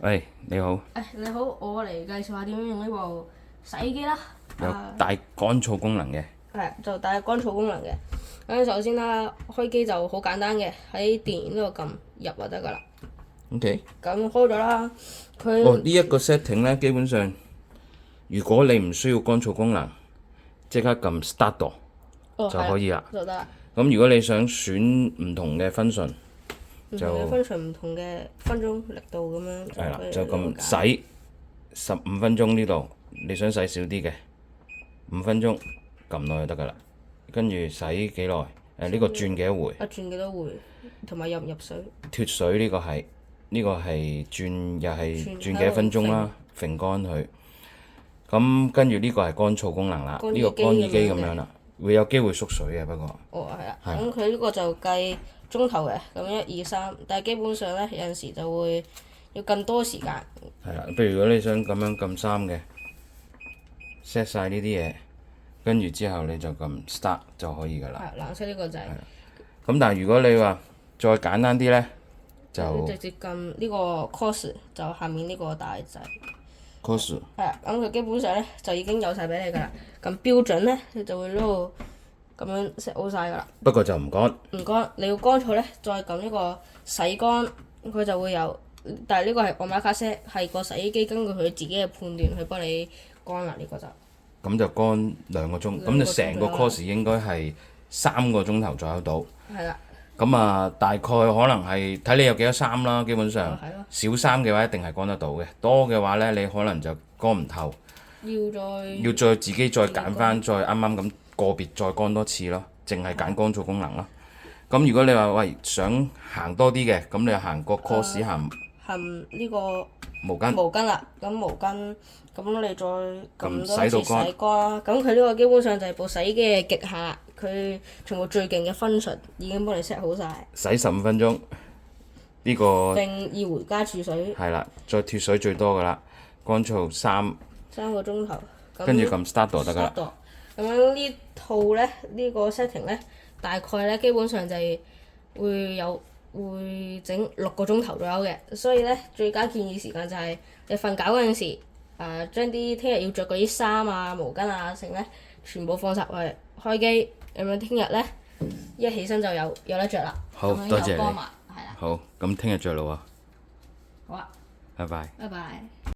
喂，你好。你好，我嚟介紹下點樣用呢部洗衣機啦。有帶乾燥功能嘅。就帶乾燥功能嘅。咁首先啦，開機就好簡單嘅，喺電源呢度撳入就得噶啦。OK。咁開咗啦，佢哦，呢一個 setting 咧，基本上如果你唔需要乾燥功能，即刻撳 start 就可以啦。就得啦。咁如果你想選唔同嘅分順，就分順唔同嘅分鐘力度咁樣。係啦，就咁洗15分鐘呢度，你想洗少啲嘅5分鐘撳落去得噶啦。跟住洗幾耐？呢個轉幾多回？轉幾多回？同埋入唔入水？脫水呢個係轉又係轉幾多分鐘啦，揈乾佢。咁跟住呢個係乾燥功能啦，呢個乾衣機咁樣啦，會有機會縮水嘅不過。係啦。咁佢呢個就計鐘頭嘅，咁1、2、3，但係基本上咧有陣時就會要更多時間。係啦，譬如如果你想咁樣撳衫嘅 set 晒呢啲嘢，跟住之後你就撳 start 就可以㗎啦。藍色呢個就係。咁但係如果你話再簡單啲咧，就直接撳呢個 course 就下面呢個大掣。course 咁佢基本上咧就已經有晒俾你㗎啦。咁標準咧，你就會呢度咁樣 set 好晒㗎啦。不過就唔乾。唔乾，你要乾燥咧，再撳呢個洗乾，佢就會有。但係呢個係按碼卡 set，係個洗衣機根據佢自己嘅判斷去幫你乾啦。呢個就咁就乾2個鐘，咁就成個 course 應該係3個鐘頭左右到。係啦。咁啊，大概可能係睇你有幾多衫啦。基本上少衫嘅話一定係乾得到嘅，多嘅話咧你可能就乾唔透。要再自己再揀翻，再啱啱咁個別再乾多次咯，淨係揀乾燥功能咯。咁如果你話喂想行多啲嘅，咁你就行個 course 行呢個毛巾啦。咁毛巾咁你再撳多次洗到乾洗乾啦。咁佢呢個基本上就係部洗衣機嘅極限啦。佢全部最勁嘅分順已經幫你 set 好晒。洗15分鐘呢個並2回加注水。係啦，再脫水最多噶啦，乾燥3個鐘頭。跟住撳 start 就得噶啦。咁樣呢套咧，呢個 setting 咧，大概咧基本上就係會整6個鐘頭左右嘅，所以咧最佳建議時間就係你瞓覺嗰陣時，將啲聽日要着嗰啲衫啊、毛巾啊剩咧，全部放晒落去開機，咁樣聽日咧一起身就有得着啦。好，多謝你。係啦。好，咁聽日着咯喎。好啊。拜拜。拜拜。